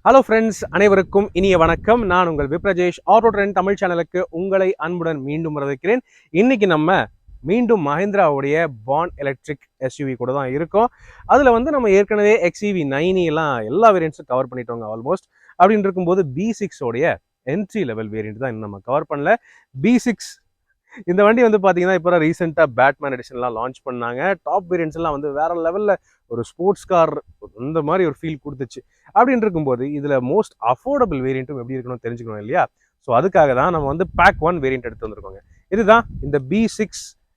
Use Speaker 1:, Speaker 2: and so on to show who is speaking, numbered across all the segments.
Speaker 1: Hello friends, அனைவருக்கும் இனிய வணக்கம். நான் உங்கள் விப்ரஜேஷ். ஆட்டோ ட்ரெண்ட் தமிழ் சேனலுக்கு உங்களை அன்புடன் மீண்டும் வரவேற்கிறேன். இன்னைக்கு நம்ம மீண்டும் மஹிந்திராவுடைய பான் எலக்ட்ரிக் எஸ்யூவி கூட தான் இருக்கோம். அதில் வந்து நம்ம ஏற்கனவே எக்ஸ்இவி 90 எல்லாம் எல்லா வேரியன்ட்ஸும் கவர் பண்ணிட்டோங்க ஆல்மோஸ்ட். அப்படின்னு இருக்கும்போது B6 உடைய என்ட்ரி லெவல் வேரியன்ட் தான் இன்னும் நம்ம கவர் பண்ணல. B6 இந்த வண்டி வந்து பார்த்தீங்கன்னா இப்போ ரீசெண்டாக பேட்மேன் எடிஷன்லாம் லான்ச் பண்ணாங்க. டாப் வேரியன்ட்ஸ் எல்லாம் வந்து வேற லெவலில் ஒரு ஸ்போர்ட்ஸ் கார் இந்த மாதிரி ஒரு ஃபீல் கொடுத்துச்சு. அப்படின்னு இருக்கும்போது இதில் மோஸ்ட் அஃபோர்டபுள் வேரியண்ட்டும் எப்படி இருக்கணும்னு தெரிஞ்சுக்கணும் இல்லையா? ஸோ அதுக்காக தான் நம்ம வந்து பேக் 1 வேரியண்ட் எடுத்து வந்திருக்கோங்க. இதுதான் இந்த B6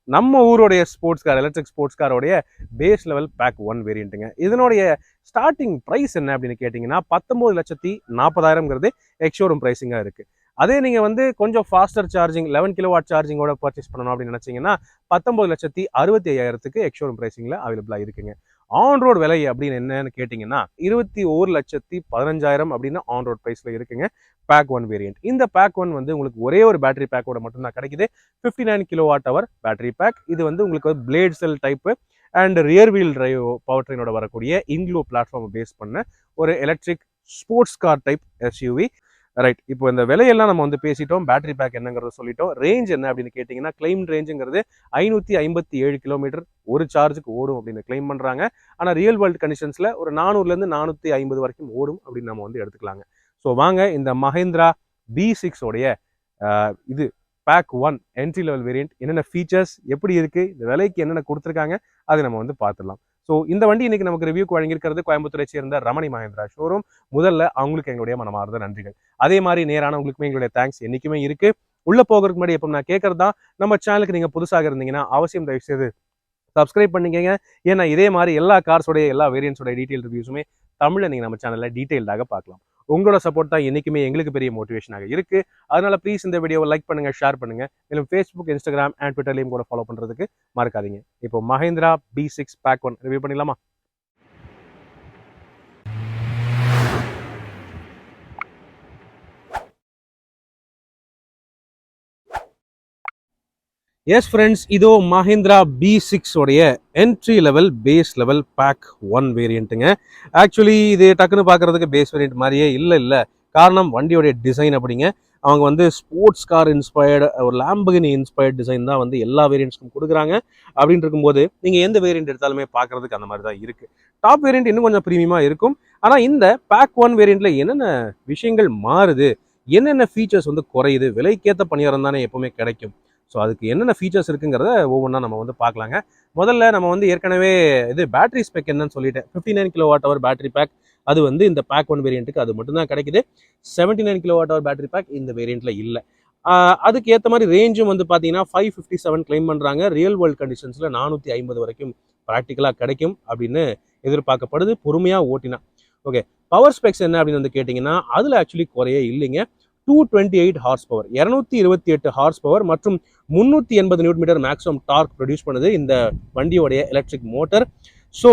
Speaker 1: நம்ம ஊருடைய ஸ்போர்ட்ஸ் கார், எலக்ட்ரிக் ஸ்போர்ட்ஸ் காரோடைய பேஸ் லெவல் பேக் 1 வேரியண்ட்டுங்க. இதனுடைய ஸ்டார்டிங் ப்ரைஸ் என்ன அப்படின்னு கேட்டிங்கன்னா 19,40,000 எக்ஸ்ஷோரூம் ப்ரைஸிங்காக இருக்குது. அதே நீங்கள் வந்து கொஞ்சம் ஃபாஸ்டர் சார்ஜிங் 11 கிலோவாட் சார்ஜிங்கோட பர்ச்சேஸ் பண்ணணும் அப்படின்னு நினச்சிங்கன்னா 19,65,000 எக்ஸ்ஷோரூம் ப்ரைஸிங்கில் அவைலபிளாக இருக்குங்க. ஆன் ரோட் விலை அப்படின்னு என்னன்னு கேட்டிங்கன்னா 21,15,000 அப்படின்னு ஆன் ரோட் ப்ரைஸில் இருக்குங்க பேக் 1 வேரியன்ட். இந்த பேக் 1 வந்து உங்களுக்கு ஒரே ஒரு பேட்டரி பேக்கோட மட்டும்தான் கிடைக்குது. 59 கிலோவாட் ஹவர் பேட்டரி பேக். இது வந்து உங்களுக்கு blade cell type and rear wheel drive power ட்ரெயினோட வரக்கூடிய இன்க்ளூ பிளாட்ஃபார்மை பேஸ் பண்ண ஒரு electric sports car type SUV. Right, இப்போ இந்த விலையெல்லாம் நம்ம வந்து பேசிட்டோம். பேட்டரி பேக் என்னங்கிறத சொல்லிட்டோம். ரேஞ்ச் என்ன அப்படின்னு கேட்டிங்கன்னா கிளைம் ரேஞ்சுங்கிறது 557 கிலோமீட்டர் ஒரு சார்ஜுக்கு ஓடும் அப்படின்னு கிளைம் பண்ணுறாங்க. ஆனால் ரியல் வேர்ல்டு கண்டிஷன்ஸில் ஒரு 400லேருந்து 450 வரைக்கும் ஓடும் அப்படின்னு நம்ம வந்து எடுத்துக்கலாங்க. ஸோ வாங்க இந்த மஹிந்திரா B6 உடைய இது பேக் 1 என்ட்ரி லெவல் வேரியன்ட் என்னென்ன ஃபீச்சர்ஸ் எப்படி இருக்குது, இந்த விலைக்கு என்னென்ன கொடுத்துருக்காங்க அதை நம்ம வந்து பார்த்துடலாம். ஸோ இந்த வண்டி இன்னைக்கு நமக்கு ரிவ்யூக்கு வழங்கியிருக்கிறது கோயம்புத்தூரை சேர்ந்த ரமணி மஹிந்திரா ஷோரூம். முதல்ல அவங்களுக்கு எங்களுடைய மனமார்ந்த நன்றிகள். அதே மாதிரி நேரான உங்களுக்குமே எங்களுடைய தேங்க்ஸ் என்னைக்குமே இருக்கு. உள்ள போகிறதுக்கு முன்னாடி எப்போ நான் கேட்கறது தான், நம்ம சேனலுக்கு நீங்க புதுசாக இருந்தீங்கன்னா அவசியம் தயவு செய்து சப்ஸ்கிரைப் பண்ணிக்கங்க. ஏன்னா இதே மாதிரி எல்லா கார்ஸோடைய எல்லா வேரியன்ட்ஸோட டீட்டெயில் ரிவ்யூஸுமே தமிழில் நீங்கள் நம்ம சேனலில் டீட்டெயில்டாக பார்க்கலாம். உங்களோட சப்போர்ட் தான் என்றைக்குமே எங்களுக்கு பெரிய மோட்டிவேஷனாக இருக்கு. அதனால ப்ளீஸ் இந்த வீடியோவை லைக் பண்ணுங்க, ஷேர் பண்ணுங்க. மேலும் ஃபேஸ்புக், இன்ஸ்டாகிராம் அண்ட் ட்விட்டர்லையும் கூட ஃபாலோ பண்ணுறதுக்கு மறக்காதீங்க. இப்போ மஹிந்திரா B6 பேக் 1 ரிவ்யூ பண்ணிடலாமா? எஸ் ஃப்ரெண்ட்ஸ், இதோ மஹிந்திரா B6 உடைய entry level base level pack 1 வேரியண்ட்டுங்க. ஆக்சுவலி இது டக்குன்னு பார்க்கறதுக்கு பேஸ் வேரியண்ட் மாதிரியே இல்லை. காரணம் வண்டியோடைய டிசைன் அப்படிங்க. அவங்க வந்து ஸ்போர்ட்ஸ் கார் இன்ஸ்பயர்டு, ஒரு லாம்பகினி இன்ஸ்பயர்ட் டிசைன் தான் வந்து எல்லா வேரியண்ட்ஸ்க்கும் கொடுக்குறாங்க. அப்படின்னு இருக்கும்போது நீங்கள் எந்த வேரியண்ட் எடுத்தாலுமே பார்க்கறதுக்கு அந்த மாதிரி தான் இருக்குது. டாப் வேரியண்ட் இன்னும் கொஞ்சம் ப்ரீமியமாக இருக்கும். ஆனால் இந்த பேக் 1 வேரியண்ட்ல என்னென்ன விஷயங்கள் மாறுது, என்னென்ன ஃபீச்சர்ஸ் வந்து குறையுது, விலைக்கேற்ற பணியாரம் தானே எப்பவுமே கிடைக்கும். ஸோ அதுக்கு என்னென்ன ஃபீச்சர்ஸ் இருக்குங்கிறத ஒவ்வொன்றா நம்ம வந்து பார்க்கலாங்க. முதல்ல நம்ம வந்து ஏற்கனவே இது பேட்டரி ஸ்பெக் என்னன்னு சொல்லிட்டேன். 59 கிலோவாட் ஹவர் பேட்டரி பேக். அது வந்து இந்த பேக் 1 வேரியண்ட்டுக்கு அது மட்டும்தான் கிடைக்குது. 79 கிலோவாட் ஹவர் பேட்டரி பேக் இந்த வேரியண்ட்ல இல்லை. அதுக்கு ஏற்ற மாதிரி ரேஞ்சும் வந்து பார்த்தீங்கன்னா 557 கிளைம் பண்ணுறாங்க. ரியல் வேர்ல்டு கண்டிஷன்ஸில் 450 வரைக்கும் ப்ராக்டிக்கலாக கிடைக்கும் அப்படின்னு எதிர்பார்க்கப்படுது பொறுமையாக ஓட்டினா. ஓகே, பவர் ஸ்பெக்ஸ் என்ன அப்படின்னு வந்து கேட்டிங்கன்னா அதில் ஆக்சுவலி குறையே இல்லைங்க. 228 ஹார்ஸ் பவர், 228 ஹார்ஸ் பவர் மற்றும் 380 newton metre maximum torque produce பண்ணுது இந்த வண்டியோடைய எலக்ட்ரிக் மோட்டர். ஸோ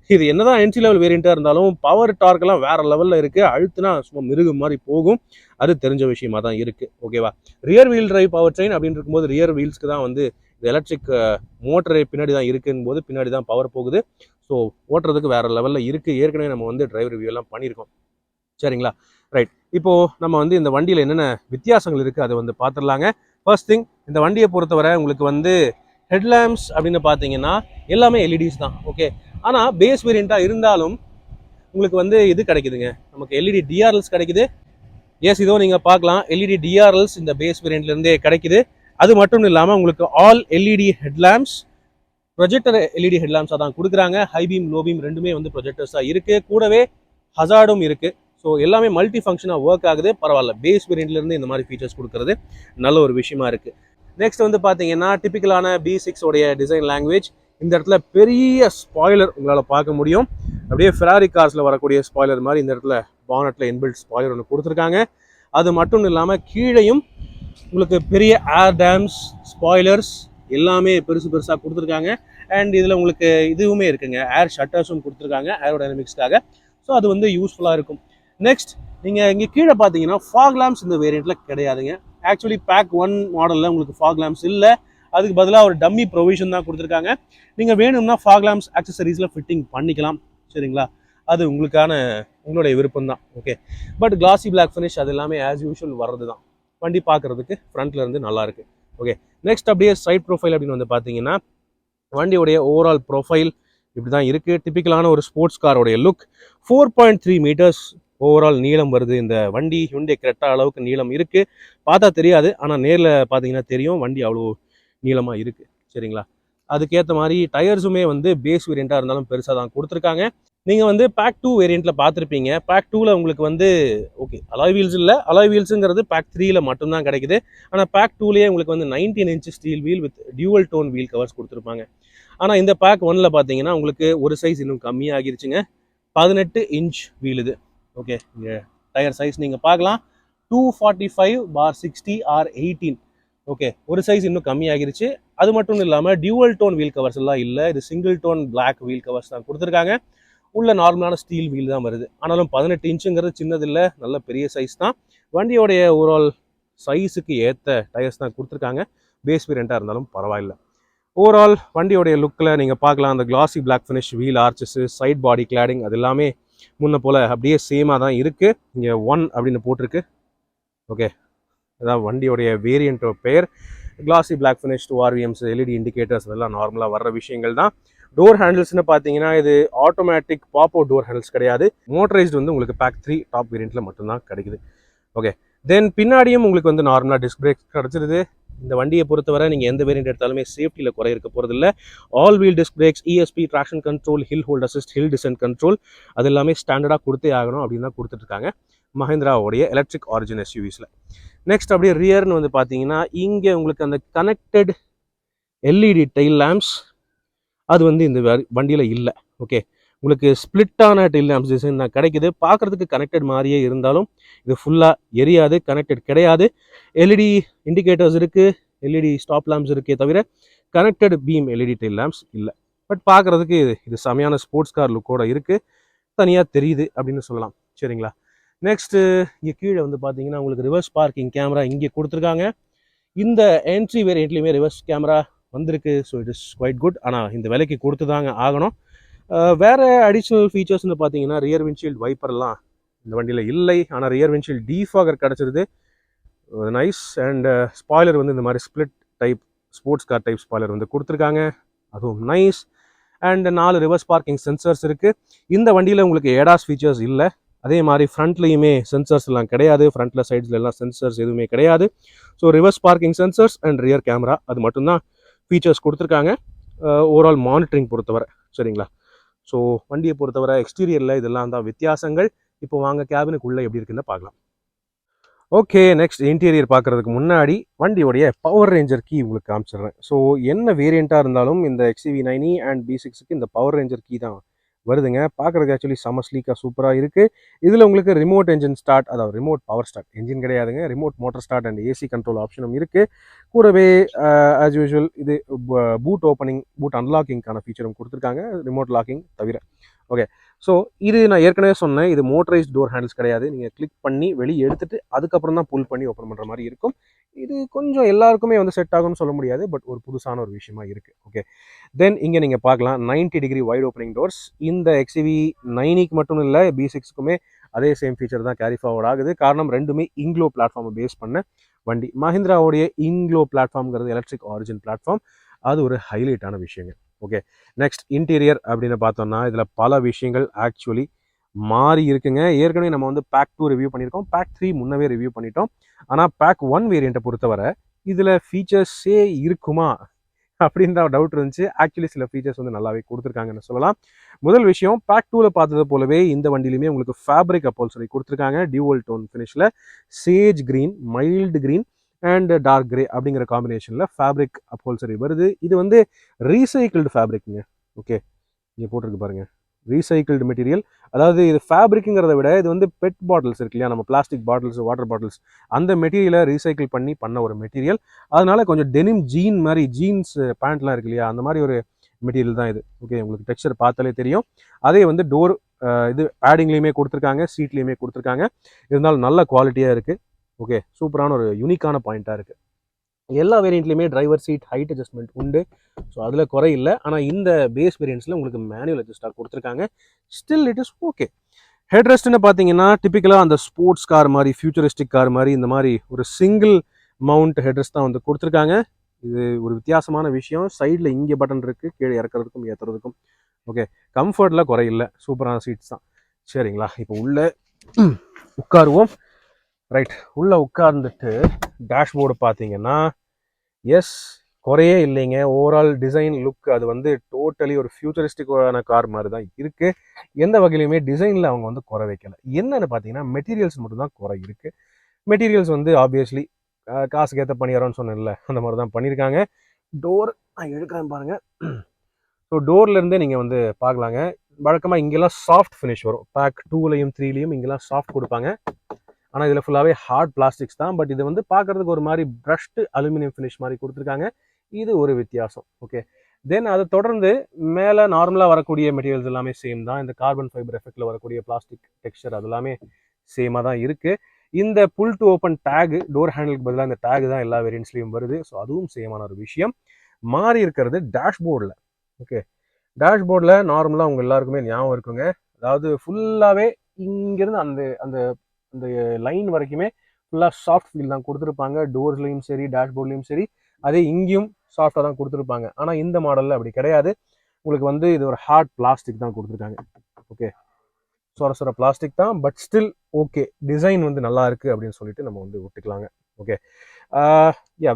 Speaker 1: இது என்னதான் என்ட்ரி லெவல் வேரியண்ட்டாக இருந்தாலும் பவர் டார்க் எல்லாம் வேற லெவலில் இருக்குது. அழுத்துனா சும்மா மிருகம் மாதிரி போகும். அது தெரிஞ்ச விஷயமா தான் இருக்குது. ஓகேவா? Rear wheel drive power train அப்படின்னு இருக்கும்போது ரியர் வீல்ஸ்க்கு தான் வந்து இந்த எலக்ட்ரிக் மோட்டரே பின்னாடி தான் இருக்குன்னு போது பின்னாடி தான் பவர் போகுது. ஸோ ஓட்டுறதுக்கு வேற லெவலில் இருக்குது. ஏற்கனவே நம்ம வந்து டிரைவ் ரிவ்யூ எல்லாம் பண்ணியிருக்கோம். சரிங்களா? ரைட், இப்போ நம்ம வந்து இந்த வண்டியில் என்னென்ன வித்தியாசங்கள் இருக்குது அதை வந்து பார்த்துடலாங்க. ஃபர்ஸ்ட் திங், இந்த வண்டியை பொறுத்தவரை உங்களுக்கு வந்து ஹெட்லாம்ப்ஸ் அப்படின்னு பார்த்தீங்கன்னா எல்லாமே எல்இடிஸ் தான். ஓகே, ஆனால் பேஸ் வேரியண்ட்டாக இருந்தாலும் உங்களுக்கு வந்து இது கிடைக்குதுங்க, நமக்கு எல்இடி டிஆர்எல்ஸ் கிடைக்குது. எஸ், இதோ நீங்கள் பார்க்கலாம் எல்இடி டிஆர்எல்ஸ் இந்த பேஸ் வேரியண்ட்லேருந்தே கிடைக்குது. அது மட்டும் இல்லாமல் உங்களுக்கு all LED headlamps, projector LED ஹெட்லாம்ஸாக தான் கொடுக்குறாங்க. ஹை பீம், லோ பீம் ரெண்டுமே வந்து ப்ரொஜெக்டர்ஸாக இருக்குது. கூடவே ஹசார்டும் இருக்குது. ஸோ எல்லாமே மல்டி ஃபங்க்ஷனாக ஒர்க் ஆகுது. பரவாயில்ல, பேஸ் வேரியண்ட்லேருந்து இந்த மாதிரி ஃபீச்சர்ஸ் கொடுக்குறது நல்ல ஒரு விஷயமா இருக்குது. நெக்ஸ்ட் வந்து பார்த்தீங்கன்னா டிபிக்கலான B6 உடைய டிசைன் லாங்குவேஜ். இந்த இடத்துல பெரிய ஸ்பாய்லர் உங்களால் பார்க்க முடியும். அப்படியே ஃபெராரி கார்ஸில் வரக்கூடிய ஸ்பாய்லர் மாதிரி இந்த இடத்துல பானட்டில் இன்பில்ட் ஸ்பாய்லர் ஒன்று கொடுத்துருக்காங்க. அது மட்டும் இல்லாமல் கீழேயும் உங்களுக்கு பெரிய ஏர் டேம்ஸ், ஸ்பாய்லர்ஸ் எல்லாமே பெருசாக கொடுத்துருக்காங்க. அண்ட் இதில் உங்களுக்கு இதுவுமே இருக்குங்க, ஏர் ஷட்டர்ஸும் கொடுத்துருக்காங்க ஏரோடைனமிக்ஸ்க்காக. ஸோ அது வந்து யூஸ்ஃபுல்லாக இருக்கும். நெக்ஸ்ட், நீங்கள் இங்கே கீழே பார்த்தீங்கன்னா ஃபாக் லேம்ப்ஸ் இந்த வேரியண்ட்டில் கிடையாதுங்க. ஆக்சுவலி பேக் 1 மாடலில் உங்களுக்கு ஃபாக் லேம்ப்ஸ் இல்லை. அதுக்கு பதிலாக ஒரு டம்மி ப்ரொவிஷன் தான் கொடுத்துருக்காங்க. நீங்கள் வேணும்னா ஃபாக் லேம்ப்ஸ் ஆக்சசரிஸில் ஃபிட்டிங் பண்ணிக்கலாம். சரிங்களா? அது உங்களுடைய விருப்பம் தான். ஓகே, பட் கிளாசி பிளாக் ஃபினிஷ் அது எல்லாமே ஆஸ் யூஷுவல் வர்றது தான். வண்டி பார்க்குறதுக்கு ஃப்ரண்ட்ல இருந்து நல்லா இருக்கு. ஓகே, நெக்ஸ்ட் அப்படியே சைட் ப்ரொஃபைல் அப்படின்னு வந்து பார்த்தீங்கன்னா வண்டியோடைய ஓவரால் ப்ரொஃபைல் இப்படி தான் இருக்குது. டிப்பிக்கலான ஒரு ஸ்போர்ட்ஸ் காரோடைய லுக். 4.3 மீட்டர்ஸ் ஓவரால் நீளம் வருது இந்த வண்டி. ஹுண்டாய் கிரெட்டா அளவுக்கு நீளம் இருக்குது. பார்த்தா தெரியாது, ஆனால் நேரில் பார்த்தீங்கன்னா தெரியும் வண்டி அவ்வளோ நீளமாக இருக்குது. சரிங்களா, அதுக்கேற்ற மாதிரி டயர்ஸுமே வந்து பேஸ் வேரியண்ட்டாக இருந்தாலும் பெருசாக தான் கொடுத்துருக்காங்க. நீங்கள் வந்து பேக் 2 வேரியண்ட்டில் பார்த்துருப்பீங்க. பேக் 2வில் உங்களுக்கு வந்து ஓகே அலாய் வீல்ஸ் இல்லை, அலாய் வீல்ஸுங்கிறது பேக் 3ல் மட்டும்தான் கிடைக்குது. ஆனால் பேக் 2லேயே உங்களுக்கு வந்து 19 inch steel wheel with dual tone wheel covers கொடுத்துருப்பாங்க. ஆனால் இந்த பேக் 1ல் பார்த்தீங்கன்னா உங்களுக்கு ஒரு சைஸ் இன்னும் கம்மியாகிருச்சுங்க. 18 இன்ச் வீல் இது. ஓகே, இங்கே டயர் சைஸ் நீங்கள் பார்க்கலாம், 245/60R18. ஓகே, ஒரு சைஸ் இன்னும் கம்மியாகிருச்சு. அது மட்டும் இல்லாமல் டியூவல் டோன் வீல் கவர்ஸ் எல்லாம் இல்லை, இது single tone black wheel covers தான் கொடுத்துருக்காங்க. உள்ள நார்மலான ஸ்டீல் வீல் தான் வருது. ஆனாலும் 18 இன்ச்சுங்கிறது சின்னதில்லை, நல்ல பெரிய சைஸ் தான். வண்டியோடைய ஓவரால் சைஸுக்கு ஏற்ற டயர்ஸ் தான் கொடுத்துருக்காங்க. பேஸ் வேரியண்ட்டாக இருந்தாலும் பரவாயில்ல. ஓவரால் வண்டியோடைய லுக்கில் நீங்கள் பார்க்கலாம், அந்த classy black finish, wheel arches, side body cladding அது எல்லாமே முன்ன போல் அப்படியே சேமாக தான் இருக்குது. இங்கே 1 அப்படின்னு போட்டிருக்கு. ஓகே, அதான் வண்டியோடைய வேரியண்ட்டோட பெயர். Classy black finish, 2 RVMs, LED indicators அதெல்லாம் நார்மலாக வர்ற விஷயங்கள் தான். டோர் ஹேண்டில்ஸ்னு பார்த்தீங்கன்னா இது ஆட்டோமேட்டிக் பாப்போ டோர் ஹேண்டில்ஸ் கிடையாது. மோட்டரைஸ்டு வந்து உங்களுக்கு பேக் 3 டாப் வேரியண்ட்டில் மட்டும்தான் கிடைக்குது. ஓகே, தென் பின்னாடியும் உங்களுக்கு வந்து நார்மலாக டிஸ்க் பிரேக் கிடச்சிருது. இந்த வண்டியை பொறுத்தவரை நீங்கள் எந்த வேரியண்ட் எடுத்தாலுமே சேஃப்டியில் குறை இருக்க போகிறதில்ல. All wheel disc brakes, ESP, traction control, hill hold assist, hill descent control அது எல்லாமே ஸ்டாண்டர்டாக கொடுத்தே ஆகணும் அப்படின்னு தான் கொடுத்துட்ருக்காங்க மஹிந்திராவுடைய எலக்ட்ரிக் ஆரிஜின் SUVஸில். நெக்ஸ்ட் அப்படியே ரியர்னு வந்து பார்த்தீங்கன்னா இங்கே உங்களுக்கு அந்த கனெக்டட் LED டெயில் லேம்ப்ஸ் அது வந்து இந்த வண்டியில் இல்லை. ஓகே, உங்களுக்கு ஸ்பிளிட்டான டெயில் லேம்ப்ஸ் டிசைன் தான் கிடைக்குது. பார்க்குறதுக்கு கனெக்டட் மாதிரியே இருந்தாலும் இது ஃபுல்லாக எரியாது, கனெக்டட் கிடையாது. LED இண்டிகேட்டர்ஸ் இருக்குது, LED ஸ்டாப் லேம்ப்ஸ் இருக்கே தவிர connected beam LED tail lamps இல்லை. பட் பார்க்குறதுக்கு இது செமையான ஸ்போர்ட்ஸ் கார் லுக்கோட இருக்குது, தனியாக தெரியுது அப்படின்னு சொல்லலாம். சரிங்களா, நெக்ஸ்ட்டு இங்கே கீழே வந்து பார்த்தீங்கன்னா உங்களுக்கு ரிவர்ஸ் பார்க்கிங் கேமரா இங்கே கொடுத்துருக்காங்க. இந்த என்ட்ரி வேரியண்ட்லேயுமே ரிவர்ஸ் கேமரா வந்திருக்கு. So it is quite good. ஆனால் இந்த விலைக்கு கொடுத்து தாங்க ஆகணும். வேறு அடிஷ்னல் ஃபீச்சர்ஸ்னு பார்த்தீங்கன்னா ரியர் விண்ட்ஷீல்டு வைப்பர்லாம் இந்த வண்டியில் இல்லை. ஆனால் ரியர் விண்ட்ஷீல்டு டீஃபாகர் கிடச்சிருது, நைஸ். அண்ட் ஸ்பாய்லர் வந்து இந்த மாதிரி split type sports car type spoiler வந்து கொடுத்துருக்காங்க, அதுவும் nice. And 4 reverse parking sensors இருக்குது. இந்த வண்டியில் உங்களுக்கு ஏடாஸ் ஃபீச்சர்ஸ் இல்லை. அதே மாதிரி ஃப்ரண்ட்லேயுமே சென்சர்ஸ் எல்லாம் கிடையாது, ஃப்ரண்ட்டில் சைட்ஸில் எல்லாம் சென்சர்ஸ் எதுவுமே கிடையாது. So reverse parking sensors and rear camera அது மட்டும்தான் ஃபீச்சர்ஸ் கொடுத்துருக்காங்க ஓவரால் மானிட்டரிங் பொறுத்தவரை. சரிங்களா, ஸோ வண்டியை பொறுத்தவரை எக்ஸ்டீரியரில் இதெல்லாம் தான் வித்தியாசங்கள். இப்போ வாங்க கேபினுக்குள்ளே எப்படி இருக்குன்னு பார்க்கலாம். ஓகே, நெக்ஸ்ட் இன்டீரியர் பார்க்குறதுக்கு முன்னாடி வண்டியோடைய பவர் ரேஞ்சர் கீ உங்களுக்கு காமிச்சிடுறேன். ஸோ என்ன வேரியண்ட்டாக இருந்தாலும் இந்த XUV9e அண்ட் B6க்கு இந்த பவர் ரேஞ்சர் கீ தான் வருதுங்க. பார்க்குறதுக்கு ஆக்சுவலி செம ஸ்லீக்காக சூப்பராக இருக்குது. இதில் உங்களுக்கு ரிமோட் என்ஜின் ஸ்டார்ட், அதாவது ரிமோட் பவர் ஸ்டார்ட், என்ஜின் கிடையாதுங்க, remote motor start and AC control ஆப்ஷனும் இருக்குது. கூடவே ஆஸ் யூஷுவல் இது பூட் ஓப்பனிங், பூட் அன்லாக்கிங்கான ஃபீச்சரும் கொடுத்துருக்காங்க, ரிமோட் லாக்கிங் தவிர. ஓகே, ஸோ இது நான் ஏற்கனவே சொன்னேன், இது மோட்டரைஸ்ட் டோர் ஹேண்டில்ஸ் கிடையாது. நீங்கள் கிளிக் பண்ணி வெளியே எடுத்துகிட்டு அதுக்கப்புறம் தான் புல் பண்ணி ஓப்பன் பண்ணுற மாதிரி இருக்கும். இது கொஞ்சம் எல்லாருக்குமே வந்து செட் ஆகும்னு சொல்ல முடியாது, பட் ஒரு புதுசான ஒரு விஷயமா இருக்குது. ஓகே, தென் இங்கே நீங்கள் பார்க்கலாம் 90 டிகிரி வைட் ஓப்பனிங் டோர்ஸ். இந்த XUV9eக்கு மட்டும் இல்லை, B6க்குமே அதே சேம் ஃபீச்சர் தான் கேரி ஃபார்வர்ட் ஆகுது. காரணம் ரெண்டுமே இங்க்ளோ பிளாட்ஃபார்மை பேஸ் பண்ண வண்டி. மஹிந்திராவுடைய இங்க்ளோ பிளாட்ஃபார்ம்ங்கிறது எலக்ட்ரிக் ஆரிஜின் பிளாட்ஃபார்ம், அது ஒரு ஹைலைட்டான விஷயங்க. ஓகே, நெக்ஸ்ட் இன்டீரியர் அப்படின்னு பார்த்தோம்னா இதில் பல விஷயங்கள் ஆக்சுவலி மாறி இருக்குங்க. ஏற்கனவே நம்ம வந்து பேக் 2 ரிவ்யூ பண்ணியிருக்கோம், பேக் 3 முன்னவே ரிவ்யூ பண்ணிட்டோம். ஆனால் பேக் 1 வேரியண்ட்டை பொறுத்தவரை இதில் ஃபீச்சர்ஸே இருக்குமா அப்படின்னு தான் டவுட் இருந்துச்சு. ஆக்சுவலி சில ஃபீச்சர்ஸ் வந்து நல்லாவே கொடுத்துருக்காங்கன்னு சொல்லலாம். முதல் விஷயம், பேக் 2வில் பார்த்தது போலவே இந்த வண்டியிலுமே உங்களுக்கு ஃபேப்ரிக் அப்போல்சரி கொடுத்துருக்காங்க. டியூவல் டோன் ஃபினிஷில் sage green, mild green and dark grey அப்படிங்கிற காம்பினேஷனில் ஃபேப்ரிக் அப்போல்சரி வருது. இது வந்து ரீசைக்கிள்டு ஃபேப்ரிக்குங்க. ஓகே, இங்கே போட்டிருக்கு பாருங்கள், ரீசைக்கிள்டு மெட்டீரியல். அதாவது இது ஃபேப்ரிக்குங்கிறத விட இது வந்து பெட் பாட்டில்ஸ் இருக்கு இல்லையா, நம்ம பிளாஸ்டிக் பாட்டில்ஸ், வாட்டர் பாட்டில்ஸ், அந்த மெட்டீரியலை ரீசைக்கிள் பண்ண ஒரு மெட்டீரியல். அதனால கொஞ்சம் டெனிம் ஜீன் மாதிரி, ஜீன்ஸ் பேண்ட்லாம் இருக்கு இல்லையா, அந்த மாதிரி ஒரு மெட்டீரியல் தான் இது. ஓகே, உங்களுக்கு டெக்ஸ்சர் பார்த்தாலே தெரியும். அதே வந்து டோர் இது பேடிங்லேயுமே கொடுத்துருக்காங்க, சீட்லேயுமே கொடுத்துருக்காங்க. இருந்தாலும் நல்ல குவாலிட்டியாக இருக்குது. ஓகே, சூப்பரான ஒரு யூனிக்கான பாயிண்ட்டாக இருக்குது. எல்லா வேரியண்ட்லையுமே டிரைவர் சீட் ஹைட் அட்ஜஸ்ட்மெண்ட் உண்டு. ஸோ அதில் குறை இல்லை. ஆனால் இந்த பேஸ் வேரியண்ட்ஸில் உங்களுக்கு மேனுவல் அட்ஜஸ்டாக கொடுத்துருக்காங்க. Still it is okay. ஹெட்ரெஸ்ட்னு பார்த்தீங்கன்னா டிப்பிக்கலாக அந்த ஸ்போர்ட்ஸ் கார் மாதிரி, ஃபியூச்சரிஸ்டிக் கார் மாதிரி இந்த மாதிரி ஒரு சிங்கிள் மவுண்ட் ஹெட்ரெஸ்ட் தான் வந்து கொடுத்துருக்காங்க. இது ஒரு வித்தியாசமான விஷயம். சைடில் இங்கே பட்டன் இருக்குது, கீழே இறக்குறதுக்கும் ஏற்றுறதுக்கும். ஓகே, கம்ஃபர்ட்டில் குறையில்லை, சூப்பரான சீட்ஸ் தான். சரிங்களா, இப்போ உள்ளே உட்காருவோம். ரைட், உள்ளே உட்கார்ந்துட்டு டேஷ்போர்டு பார்த்தீங்கன்னா எஸ், குறையே இல்லைங்க. ஓவரால் டிசைன் லுக் அது வந்து டோட்டலி ஒரு ஃபியூச்சரிஸ்டிக்கான கார் மாதிரி தான் இருக்குது. எந்த வகையிலுமே டிசைனில் அவங்க வந்து குறை வைக்கல. என்னென்னு பார்த்தீங்கன்னா மெட்டீரியல்ஸ் மட்டும்தான் குறை இருக்குது. மெட்டீரியல்ஸ் வந்து ஆப்வியஸ்லி காசுக்கு ஏற்ற பணியாரம்னு சொன்னேன்ல, அந்த மாதிரி தான் பண்ணியிருக்காங்க. டோர் நான் எடுக்கிறேன் பாருங்கள். ஸோ டோர்லேருந்தே நீங்கள் வந்து பார்க்கலாங்க. வழக்கமாக இங்கெல்லாம் சாஃப்ட் ஃபினிஷ் வரும். பேக் 2லையும் 3லையும் இங்கெல்லாம் சாஃப்ட் கொடுப்பாங்க. ஆனால் இதில் ஃபுல்லாகவே ஹார்ட் பிளாஸ்டிக்ஸ் தான். பட் இது வந்து பார்க்குறதுக்கு ஒரு மாதிரி ப்ரஷ்டு அலுமினியம் ஃபினிஷ் மாதிரி கொடுத்துருக்காங்க. இது ஒரு வித்தியாசம். ஓகே, தென் அதை தொடர்ந்து மேலே நார்மலாக வரக்கூடிய மெட்டீரியல்ஸ் எல்லாமே சேம் தான். இந்த கார்பன் ஃபைபர் எஃபெக்டில் வரக்கூடிய பிளாஸ்டிக் டெக்ஸ்சர் அது எல்லாமே சேமாக தான் இருக்குது. இந்த புல் டு ஓப்பன் டேகு, டோர் ஹேண்டிலுக்கு பதிலாக இந்த டேகு தான் எல்லா வேரியன்ட்ஸ்லையும் வருது. ஸோ அதுவும் சேமான ஒரு விஷயம். மாறி இருக்கிறது டேஷ்போர்டில். ஓகே, டேஷ்போர்டில் நார்மலாக உங்கள் எல்லாருக்குமே ஞாபகம் இருக்குங்க. அதாவது ஃபுல்லாகவே இங்கேருந்து அந்த அந்த அந்த லைன் வரைக்குமே ஃபுல்லாக சாஃப்ட் ஃபீல் தான் கொடுத்துருப்பாங்க. டோர்ஸ்லையும் சரி, டேஷ்போர்ட்லையும் சரி, அதே இங்கேயும் சாஃப்டாக தான் கொடுத்துருப்பாங்க. ஆனால் இந்த மாடலில் அப்படி கிடையாது. உங்களுக்கு வந்து இது ஒரு ஹார்ட் பிளாஸ்டிக் தான் கொடுத்துருக்காங்க. ஓகே, சொர பிளாஸ்டிக் தான், பட் ஸ்டில் ஓகே, டிசைன் வந்து நல்லா இருக்குது அப்படின்னு சொல்லிட்டு நம்ம வந்து விட்டுக்கலாங்க. ஓகே,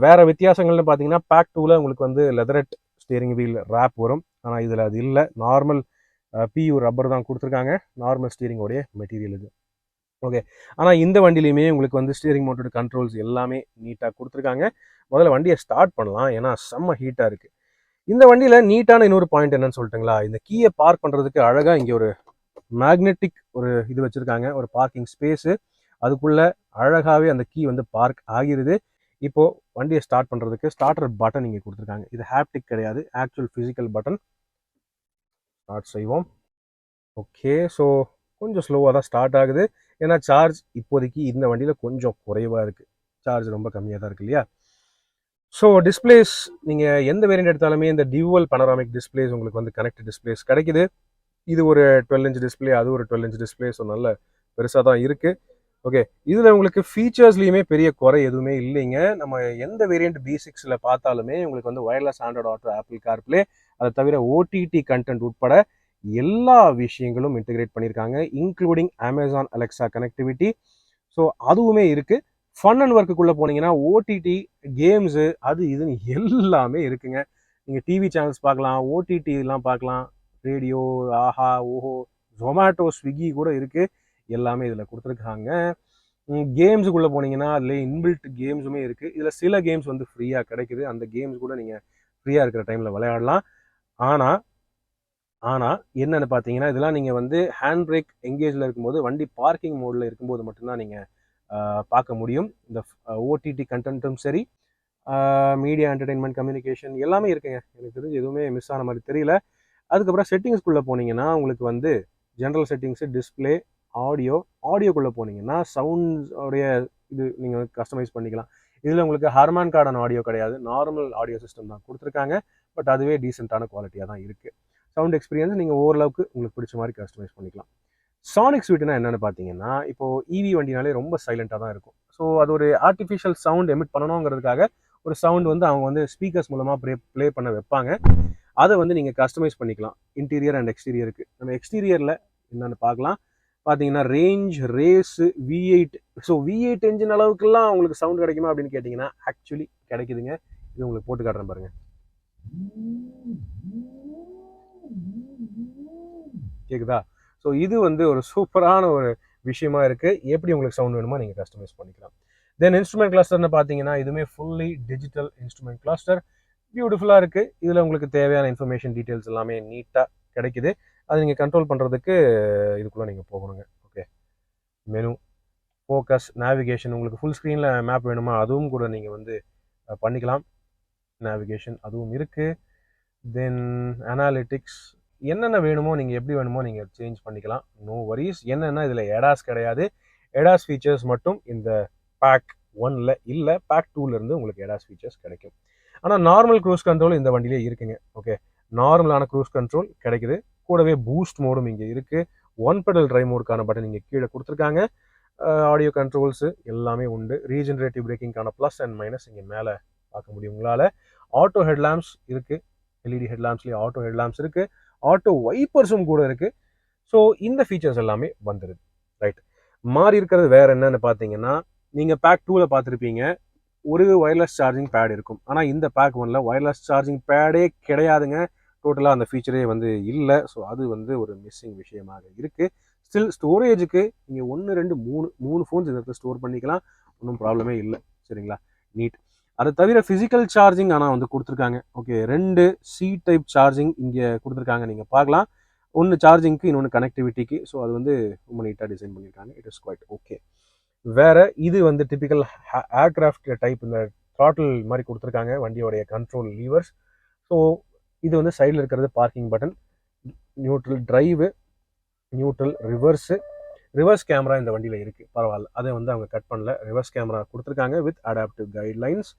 Speaker 1: வேற வித்தியாசங்கள்னு பார்த்தீங்கன்னா பேக் 2ல உங்களுக்கு வந்து லெதரெட் ஸ்டியரிங் வீல் ரேப் வரும். ஆனால் இதில் அது இல்லை. நார்மல் பியூ ரப்பர் தான் கொடுத்துருக்காங்க. நார்மல் ஸ்டியரிங்கோடைய மெட்டீரியல் இது. ஓகே, ஆனால் இந்த வண்டிலையுமே உங்களுக்கு வந்து ஸ்டியரிங் மவுண்டட் கண்ட்ரோல்ஸ் எல்லாமே நீட்டாக கொடுத்துருக்காங்க. முதல்ல வண்டியை ஸ்டார்ட் பண்ணலாம், ஏன்னா செம்ம ஹீட்டாக இருக்குது. இந்த வண்டியில் நீட்டான இன்னொரு பாயிண்ட் என்னன்னு சொல்லிட்டுங்களா, இந்த கீயை பார்க் பண்ணுறதுக்கு அழகாக இங்கே ஒரு மேக்னெட்டிக் ஒரு இது வச்சுருக்காங்க, ஒரு பார்க்கிங் ஸ்பேஸு. அதுக்குள்ளே அழகாகவே அந்த கீ வந்து பார்க் ஆகிருது. இப்போது வண்டியை ஸ்டார்ட் பண்ணுறதுக்கு ஸ்டார்டர் பட்டன் இங்கே கொடுத்துருக்காங்க. இது ஹாப்டிக் கிடையாது, ஆக்சுவல் ஃபிசிக்கல் பட்டன். ஸ்டார்ட் செய்வோம். ஓகே, ஸோ கொஞ்சம் ஸ்லோவாக தான் ஸ்டார்ட் ஆகுது. ஏன்னா சார்ஜ் இப்போதைக்கு இந்த வண்டியில் கொஞ்சம் குறைவாக இருக்குது. சார்ஜ் ரொம்ப கம்மியாக தான் இருக்குது இல்லையா. ஸோ டிஸ்பிளேஸ் நீங்கள் எந்த வேரியண்ட் எடுத்தாலுமே இந்த டியூவல் பனராமிக் டிஸ்பிளேஸ் உங்களுக்கு வந்து கனெக்ட் டிஸ்பிளேஸ் கிடைக்குது. இது ஒரு 12 இன்ச் டிஸ்பிளே, அது ஒரு 12 இன்ச் டிஸ்பிளே. ஸோ நல்ல பெருசாக தான் இருக்குது. ஓகே, இதில் உங்களுக்கு ஃபீச்சர்ஸ்லையுமே பெரிய குறை எதுவுமே இல்லைங்க. நம்ம எந்த வேரியண்ட் B6ல் பார்த்தாலுமே உங்களுக்கு வந்து wireless Android auto, apple CarPlay, அதை தவிர ஓடிடி கண்டென்ட் உட்பட எல்லா விஷயங்களும் இன்டிகிரேட் பண்ணியிருக்காங்க, including Amazon Alexa connectivity. So அதுவுமே இருக்குது. ஃபன் அண்ட் ஒர்க்குள்ளே போனீங்கன்னா ஓடிடி கேம்ஸு அது இதுன்னு எல்லாமே இருக்குங்க. நீங்கள் டிவி சேனல்ஸ் பார்க்கலாம், ஓடிடிலாம் பார்க்கலாம், ரேடியோ, ஆஹா, ஓஹோ, ஜொமேட்டோ, ஸ்விக்கி கூட இருக்குது. எல்லாமே இதில் கொடுத்துருக்காங்க. கேம்ஸுக்குள்ளே போனீங்கன்னா அதில் இன்பில்ட் கேம்ஸுமே இருக்குது. இதில் சில கேம்ஸ் வந்து ஃப்ரீயாக கிடைக்குது. அந்த கேம்ஸ் கூட நீங்கள் ஃப்ரீயாக இருக்கிற டைமில் விளையாடலாம். ஆனால் என்னென்னு பார்த்தீங்கன்னா, இதெல்லாம் நீங்கள் வந்து ஹேண்ட் பிரேக் எங்கேஜில் இருக்கும்போது, வண்டி பார்க்கிங் மோடில் இருக்கும்போது மட்டும்தான் நீங்கள் பார்க்க முடியும். இந்த ஓடிடி கண்டென்ட்டும் சரி, மீடியா என்டர்டெயின்மெண்ட், கம்யூனிகேஷன் எல்லாமே இருக்குங்க. எனக்கு தெரிஞ்சு எதுவுமே மிஸ் ஆன மாதிரி தெரியல. அதுக்கப்புறம் செட்டிங்ஸ்குள்ளே போனீங்கன்னா உங்களுக்கு வந்து ஜென்ரல் செட்டிங்ஸு, டிஸ்பிளே, ஆடியோக்குள்ளே போனீங்கன்னா சவுண்ட்ஸோடைய இது நீங்கள் கஸ்டமைஸ் பண்ணிக்கலாம். இதில் உங்களுக்கு ஹார்மன் கார்டன் ஆடியோ கிடையாது, நார்மல் ஆடியோ சிஸ்டம் தான் கொடுத்துருக்காங்க. பட் அதுவே டீசெண்டான குவாலிட்டியாக தான் இருக்குது. சவுண்ட் எக்ஸ்பீரியன்ஸ் நீங்கள் ஓரளவுக்கு உங்களுக்கு பிடிச்ச மாதிரி கஸ்டமைஸ் பண்ணிக்கலாம். சானிக் ஸ்வீட்னா என்னென்னு பார்த்தீங்கன்னா, இப்போது இவி வண்டினாலே ரொம்ப சைலண்ட்டாக தான் இருக்கும். ஸோ அது ஒரு ஆர்டிஃபிஷியல் சவுண்ட் எமிட் பண்ணணுங்கிறதுக்காக ஒரு சவுண்ட் வந்து அவங்க வந்து ஸ்பீக்கர்ஸ் மூலமாக ப்ளே பண்ண வைப்பாங்க. அதை வந்து நீங்கள் கஸ்டமைஸ் பண்ணிக்கலாம் இன்டீரியர் அண்ட் எக்ஸ்டீரியருக்கு. நம்ம எக்ஸ்டீரியரில் என்னென்னு பார்க்கலாம். பார்த்தீங்கன்னா range, race, V8. So V8 engine அளவுக்குலாம் உங்களுக்கு சவுண்ட் கிடைக்குமா அப்படின்னு கேட்டிங்கன்னா ஆக்சுவலி கிடைக்குதுங்க. இது உங்களுக்கு போட்டு காட்டுறேன் பாருங்கள். கேக்குதா? ஸோ இது வந்து ஒரு சூப்பரான ஒரு விஷயமா இருக்குது. எப்படி உங்களுக்கு சவுண்ட் வேணுமோ நீங்கள் கஸ்டமைஸ் பண்ணிக்கலாம். தென் இன்ஸ்ட்ருமெண்ட் கிளஸ்டர்னு பார்த்தீங்கன்னா இதுவுமே ஃபுல்லி டிஜிட்டல் இன்ஸ்ட்ருமெண்ட் கிளஸ்டர். பியூட்டிஃபுல்லாக இருக்குது. இதில் உங்களுக்கு தேவையான இன்ஃபர்மேஷன் டீட்டெயில்ஸ் எல்லாமே நீட்டாக கிடைக்குது. அது நீங்கள் கண்ட்ரோல் பண்ணுறதுக்கு இதுக்குள்ளே நீங்கள் போகணுங்க. ஓகே, மெனு, ஃபோக்கஸ், நேவிகேஷன், உங்களுக்கு ஃபுல் ஸ்க்ரீனில் மேப் வேணுமா அதுவும் கூட நீங்கள் வந்து பண்ணிக்கலாம். நேவிகேஷன் அதுவும் இருக்குது. தென் அனாலிட்டிக்ஸ், என்னென்ன வேணுமோ நீங்கள் எப்படி வேணுமோ நீங்கள் சேஞ்ச் பண்ணிக்கலாம். No worries. என்னென்னா இதில் எடாஸ் கிடையாது. எடாஸ் ஃபீச்சர்ஸ் மட்டும் இந்த பேக் 1ல் இல்லை, பேக் 2லேருந்து உங்களுக்கு ADAS ஃபீச்சர்ஸ் கிடைக்கும். ஆனால் நார்மல் க்ரூஸ் கண்ட்ரோல் இந்த வண்டியிலே இருக்குங்க. ஓகே, நார்மலான க்ரூஸ் கண்ட்ரோல் கிடைக்குது. கூடவே பூஸ்ட் மோடும் இங்கே இருக்குது. ஒன் பெடல் ட்ரைவ் மோடுக்கான பட்டன் இங்கே கீழே கொடுத்துருக்காங்க. ஆடியோ கண்ட்ரோல்ஸு எல்லாமே உண்டு. ரீஜெனரேட்டிவ் பிரேக்கிங்கான ப்ளஸ் அண்ட் மைனஸ் இங்கே மேலே பார்க்க முடியும் உங்களால். ஆட்டோ ஹெட்லாம்ப்ஸ் இருக்குது. எல்இடி ஹெட்லாம்ப்ஸ்லேயே ஆட்டோ ஹெட்லாம்ப்ஸ் இருக்குது. ஆட்டோ வைப்பர்ஸும் கூட இருக்குது. ஸோ இந்த ஃபீச்சர்ஸ் எல்லாமே வந்துடுது. ரைட், மாறி இருக்கிறது வேறு என்னன்னு பார்த்தீங்கன்னா, நீங்கள் பேக் 2ல் பார்த்துருப்பீங்க, ஒரு ஒயர்லெஸ் சார்ஜிங் பேட் இருக்கும். ஆனால் இந்த பேக் 1ல் ஒயர்லெஸ் சார்ஜிங் பேடே கிடையாதுங்க. டோட்டலாக அந்த ஃபீச்சரே வந்து இல்லை. ஸோ அது வந்து ஒரு மிஸ்ஸிங் விஷயமாக இருக்குது. ஸ்டில் ஸ்டோரேஜுக்கு நீங்கள் 1 2 3 ஃபோன்ஸ் இந்த இடத்துல ஸ்டோர் பண்ணிக்கலாம். ஒன்றும் ப்ராப்ளமே இல்லை. சரிங்களா, நீட். அதை தவிர ஃபிசிக்கல் சார்ஜிங் ஆனால் வந்து கொடுத்துருக்காங்க. ஓகே, 2 C டைப் சார்ஜிங் இங்கே கொடுத்துருக்காங்க. நீங்கள் பார்க்கலாம், ஒன்று சார்ஜிங்க்கு, இன்னொன்று கனெக்டிவிட்டிக்கு. ஸோ அது வந்து ரொம்ப நீட்டாக டிசைன் பண்ணியிருக்காங்க. It is quite okay. வேற இது வந்து டிபிக்கல் ஏர்கிராஃப்ட் டைப் இந்த த்ராட்டில் மாதிரி கொடுத்துருக்காங்க வண்டியோடைய கண்ட்ரோல் லீவர்ஸ். ஸோ இது வந்து சைடில் இருக்கிறது parking button, neutral drive, neutral reverse camera இந்த வண்டியில் இருக்குது. பரவாயில்ல, அதை வந்து அவங்க கட் பண்ணல. ரிவர்ஸ் கேமரா கொடுத்துருக்காங்க வித் அடாப்டிவ் கைட்லைன்ஸ்.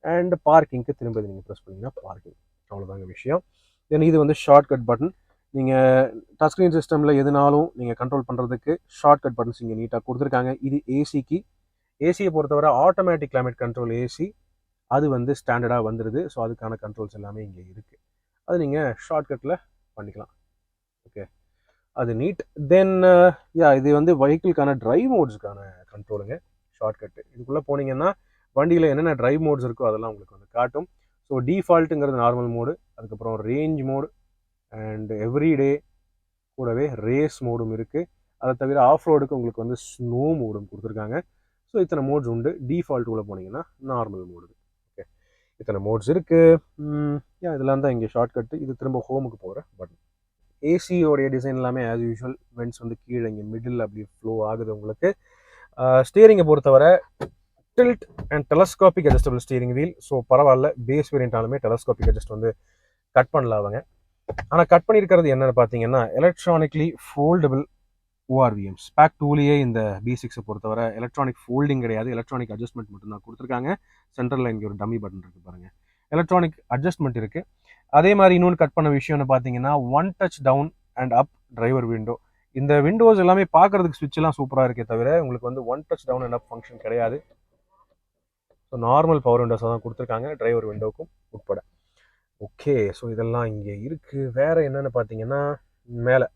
Speaker 1: அண்ட் பார்க்கிங்க்கு திரும்ப நீங்கள் ப்ரெஸ் பண்ணிங்கன்னா பார்க்கிங். அவ்வளோதாங்க விஷயம். தென் இது வந்து ஷார்ட்கட் பட்டன். நீங்கள் டச் ஸ்க்ரீன் சிஸ்டமில் எதுனாலும் நீங்கள் கண்ட்ரோல் பண்ணுறதுக்கு ஷார்ட்கட் பட்டன்ஸ் இங்கே நீட்டாக கொடுத்துருக்காங்க. இது ஏசிக்கு. ஏசியை பொறுத்தவரை ஆட்டோமேட்டிக் கிளைமேட் கண்ட்ரோல் ஏசி அது வந்து ஸ்டாண்டர்டாக வந்துடுது. ஸோ அதுக்கான கண்ட்ரோல்ஸ் எல்லாமே இங்கே இருக்குது. அது நீங்கள் ஷார்ட்கட்டில் பண்ணிக்கலாம். ஓகே, அது நீட். தென் இது வந்து வெஹிக்கிள்கான ட்ரைவ் மோட்ஸுக்கான கண்ட்ரோலுங்க, ஷார்ட்கட்டு. இதுக்குள்ளே போனீங்கன்னா வண்டியில் என்னென்ன ட்ரைவ் மோட்ஸ் இருக்கோ அதெல்லாம் உங்களுக்கு வந்து காட்டும். ஸோ டிஃபால்ட்டுங்கிறது நார்மல் மோடு, அதுக்கப்புறம் ரேஞ்ச் மோடு அண்ட் எவ்ரிடே, கூடவே ரேஸ் மோடும் இருக்குது. அதை தவிர ஆஃப் ரோடுக்கு உங்களுக்கு வந்து ஸ்னோ மோடும் கொடுத்துருக்காங்க. ஸோ இத்தனை மோட்ஸ் உண்டு. டிஃபால்ட்டுக்குள்ளே போனீங்கன்னா நார்மல் மோடு. ஓகே, இத்தனை மோட்ஸ் இருக்குது. இதெல்லாம் தான் இங்கே ஷார்ட்கட்டு. இது திரும்ப ஹோமுக்கு போகிற பட்டன். ஏசியோடைய டிசைன் எல்லாமே ஆஸ் யூஷுவல். வென்ட்ஸ் வந்து கீழே இங்கே மிடில் அப்படி ஃப்ளோ ஆகுது உங்களுக்கு. ஸ்டியரிங்கை பொறுத்தவரை tilt and telescopic adjustable steering wheel. So பரவாயில்ல, பேஸ் வேரியண்டாலுமே டெலஸ்காபிக் அட்ஜஸ்ட் வந்து கட் பண்ணல அவங்க. ஆனால் கட் பண்ணியிருக்கிறது என்னென்னு பார்த்தீங்கன்னா எலக்ட்ரானிக்லி ஃபோல்டபிள் ORVMs. பேக் 2லேயே இந்த B6 பொறுத்தவரை எலக்ட்ரானிக் ஃபோல்டிங் கிடையாது, எலக்ட்ரானிக் அட்ஜஸ்ட்மெண்ட் மட்டும்தான் கொடுத்துருக்காங்க. சென்ட்ரலில் இங்கே ஒரு டம்மி பட்டன் இருக்குது பாருங்கள், எலக்ட்ரானிக் அட்ஜஸ்ட்மெண்ட் இருக்குது. அதே மாதிரி இன்னொன்று கட் பண்ண விஷயம்னு பார்த்தீங்கன்னா one touch down and up driver window. இந்த விண்டோஸ் எல்லாமே பார்க்குறதுக்கு ஸ்விட்செல்லாம் சூப்பராக இருக்கே தவிர உங்களுக்கு வந்து one touch down and up function கிடையாது. ஸோ நார்மல் பவர் விண்டோஸாக தான் கொடுத்துருக்காங்க டிரைவர் விண்டோக்கும் உட்பட. ஓகே, ஸோ இதெல்லாம் இங்கே இருக்குது. வேறு என்னென்னு பார்த்தீங்கன்னா மேலே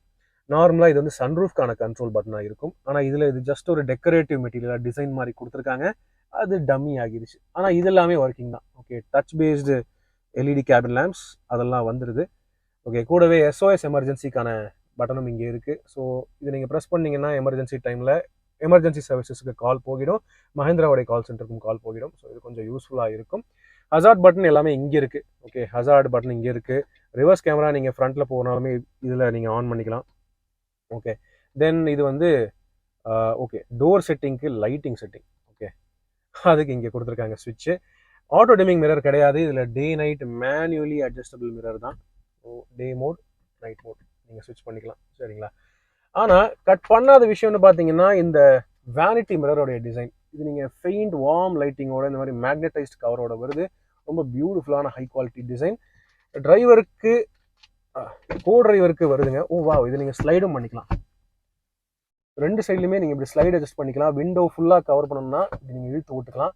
Speaker 1: நார்மலாக இது வந்து சன்ரூஃப்கான கண்ட்ரோல் பட்டனாக இருக்கும். ஆனால் இதில் இது ஜஸ்ட் ஒரு டெக்கரேட்டிவ் மெட்டீரியலாக டிசைன் மாதிரி கொடுத்துருக்காங்க. அது டம்மி ஆகிடுச்சு. ஆனால் இது எல்லாமே ஒர்க்கிங் தான். Okay, touch based LED cabin lamps அதெல்லாம் வந்துடுது. ஓகே, கூடவே SOS எமர்ஜென்சிக்கான பட்டனும் இங்கே இருக்குது. ஸோ இதை நீங்கள் ப்ரெஸ் பண்ணிங்கன்னா எமர்ஜென்சி டைமில் எமர்ஜென்சி சர்வீசஸ்க்கு கால் போகிடும், மஹேந்திராவோடைய கால் சென்டருக்கும் கால் போகிடும். ஸோ இது கொஞ்சம் யூஸ்ஃபுல்லாக இருக்கும். ஹசார்ட் பட்டன் எல்லாமே இங்கே இருக்குது. ஓகே, ஹசார்ட் பட்டன் இங்கே இருக்குது. ரிவர்ஸ் கேமரா நீங்கள் ஃப்ரண்ட்டில் போனாலுமே இதில் நீங்கள் ஆன் பண்ணிக்கலாம். ஓகே, தென் இது வந்து ஓகே டோர் செட்டிங்க்கு லைட்டிங் செட்டிங். ஓகே, அதுக்கு இங்கே கொடுத்துருக்காங்க ஸ்விட்சு. ஆட்டோ டிமிங் மிரர் கிடையாது இதில். Day night manually adjustable mirror தான். டே மோட், நைட் மோட் நீங்கள் ஸ்விட்ச் பண்ணிக்கலாம். சரிங்களா, ஆனால் கட் பண்ணாத விஷயம்னு பார்த்தீங்கன்னா இந்த வேனிட்டி மிரரோடைய டிசைன். இது நீங்கள் ஃபெயிண்ட் வார்ம் லைட்டிங்கோட இந்த மாதிரி மேக்னடைஸ்ட் கவரோட வருது. ரொம்ப பியூட்டிஃபுல்லான ஹை குவாலிட்டி டிசைன். டிரைவருக்கு கோ டிரைவருக்கு வருதுங்க. ஓ வா, இது நீங்கள் ஸ்லைடும் பண்ணிக்கலாம். 2 சைட்லையுமே நீங்கள் இப்படி ஸ்லைட் அட்ஜஸ்ட் பண்ணிக்கலாம். விண்டோ ஃபுல்லாக கவர் பண்ணணும்னா இது நீங்கள் இழுத்து விட்டுக்கலாம்.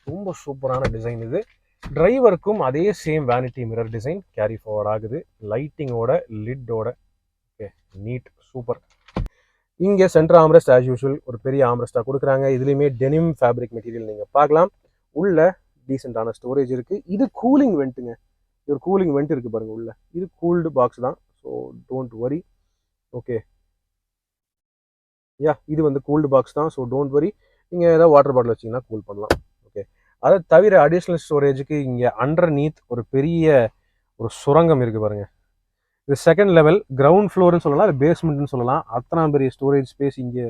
Speaker 1: ரொம்ப சூப்பரான டிசைன் இது. டிரைவருக்கும் அதே same vanity mirror design carry forward ஆகுது, லைட்டிங்கோட லிட்டோட. Okay, neat, super. இங்கே சென்டர் ஆம்ரெஸ்ட் ஆஸ் யூஷுவல் ஒரு பெரிய ஆம்ரெஸ்டாக கொடுக்குறாங்க. இதுலேயுமே டெனிம் ஃபேப்ரிக் மெட்டீரியல் நீங்கள் பார்க்கலாம். உள்ள டீசெண்டான ஸ்டோரேஜ் இருக்குது. இது கூலிங் வெண்ட்டுங்க. ஒரு கூலிங் வெண்ட் இருக்குது பாருங்கள் உள்ள. இது கூல்டு பாக்ஸ் தான். So don't worry. ஓகே, இது வந்து கூல்டு பாக்ஸ் தான். So don't worry. நீங்கள் ஏதாவது வாட்டர் பாட்டில் வச்சிங்கன்னா கூல் பண்ணலாம். ஓகே, அதை தவிர அடிஷ்னல் ஸ்டோரேஜுக்கு இங்கே அண்டர் நீத் ஒரு பெரிய ஒரு சுரங்கம் இருக்குது பாருங்கள். இது செகண்ட் லெவல், கிரவுண்ட் ஃப்ளோர்னு சொல்லலாம், அது பேஸ்மெண்ட்னு சொல்லலாம். அத்தனை பெரிய ஸ்டோரேஜ் ஸ்பேஸ் இங்கே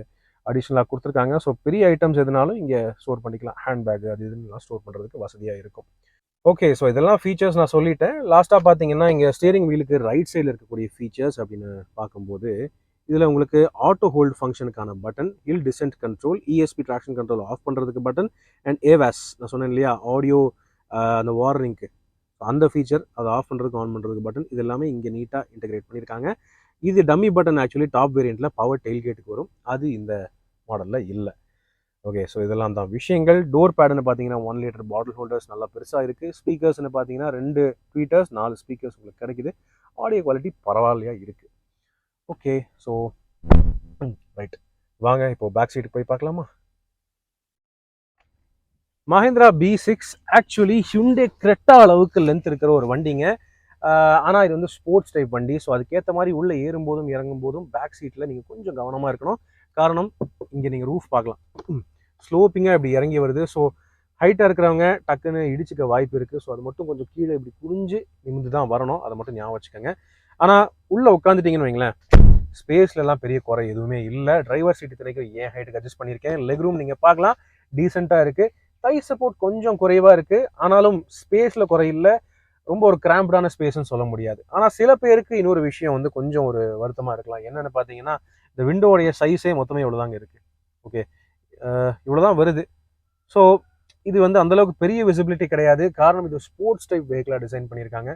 Speaker 1: அடிஷ்னலாக கொடுத்துருக்காங்க. ஸோ பெரிய ஐட்டம்ஸ் எதுனாலும் இங்கே ஸ்டோர் பண்ணிக்கலாம். ஹேண்ட்பேக் அது இதுலாம் ஸ்டோர் பண்ணுறதுக்கு வசதியாக இருக்கும். ஓகே, ஸோ இதெல்லாம் ஃபீச்சர்ஸ் நான் சொல்லிட்டேன். லாஸ்ட்டாக பார்த்தீங்கன்னா இங்கே ஸ்டியரிங் வீலுக்கு ரைட் சைடில் இருக்கக்கூடிய ஃபீச்சர்ஸ் அப்படின்னு பார்க்கும்போது இதில் உங்களுக்கு ஆட்டோ ஹோல்ட் ஃபங்க்ஷனுக்கான button, hill descent control, ESP traction control off பண்ணுறதுக்கு பட்டன், அண்ட் ஏவாஸ் நான் சொன்னேன் இல்லையா ஆடியோ அந்த வார்னிங்க்கு அந்த ஃபீச்சர் அதை ஆஃப் பண்ணுறதுக்கு ஆன் பண்ணுறதுக்கு பட்டன், இது எல்லாமே இங்கே நீட்டாக இன்டெகிரேட் பண்ணியிருக்காங்க. இது டம்மி பட்டன் ஆக்சுவலி டாப் வேரியண்ட்டில் பவர் டெயில்கேட்டுக்கு வரும், அது இந்த மாடலில் இல்லை. ஓகே, ஸோ இதெல்லாம் தான் விஷயங்கள். டோர் பேடுன்னு பார்த்தீங்கன்னா 1 லிட்டர் பாட்டில் ஹோல்டர்ஸ் நல்லா பெருசாக இருக்குது. ஸ்பீக்கர்ஸ்னு பார்த்தீங்கன்னா 2 ட்வீட்டர்ஸ் 4 ஸ்பீக்கர்ஸ் உங்களுக்கு கிடைக்குது. ஆடியோ குவாலிட்டி பரவாயில்லையா இருக்குது. ஓகே, ஸோ ரைட், வாங்க இப்போ பேக் சைடு போய் பார்க்கலாமா. Mahindra B6 actually Hyundai Creta அளவுக்கு லென்த் இருக்கிற ஒரு வண்டிங்க. ஆனால் இது வந்து ஸ்போர்ட்ஸ் டைப் வண்டி. ஸோ அதுக்கேற்ற மாதிரி உள்ளே ஏறும்போதும் இறங்கும் போதும் பேக் சீட்டில் நீங்கள் கொஞ்சம் கவனமாக இருக்கணும். காரணம் இங்கே நீங்கள் ரூஃப் பார்க்கலாம், ஸ்லோப்பிங்காக இப்படி இறங்கி வருது. ஸோ ஹைட்டாக இருக்கிறவங்க டக்குன்னு இடிச்சுக்க வாய்ப்பு இருக்குது. ஸோ அது மட்டும் கொஞ்சம் கீழே இப்படி குனிஞ்சு நிமிந்து தான் வரணும், அதை மட்டும் ஞாபகம் வச்சுக்கோங்க. ஆனால் உள்ளே உட்காந்துட்டிங்கன்னு வைங்களேன், ஸ்பேஸ்லலாம் பெரிய குறை எதுவுமே இல்லை. டிரைவர் சீட்டு திரைக்கு ஏன் ஹைட்டுக்கு அட்ஜஸ்ட் பண்ணியிருக்கேன். லெக் ரூம் நீங்கள் பார்க்கலாம், டீசெண்டாக இருக்குது. தை சப்போர்ட் கொஞ்சம் குறைவாக இருக்குது, ஆனாலும் ஸ்பேஸில் குறையில்லை. ரொம்ப ஒரு கிராம்ப்டான ஸ்பேஸ்ன்னு சொல்ல முடியாது. ஆனால் சில பேருக்கு இன்னொரு விஷயம் வந்து கொஞ்சம் ஒரு வருத்தமாக இருக்கலாம். என்னென்னு பார்த்தீங்கன்னா, இந்த விண்டோடைய சைஸே மொத்தமே இவ்வளோதாங்க இருக்குது. ஓகே, இவ்வளோதான் வருது. ஸோ இது வந்து அந்தளவுக்கு பெரிய விசிபிலிட்டி கிடையாது. காரணம் இது ஸ்போர்ட்ஸ் டைப் வெஹிக்கிளாக டிசைன் பண்ணியிருக்காங்க,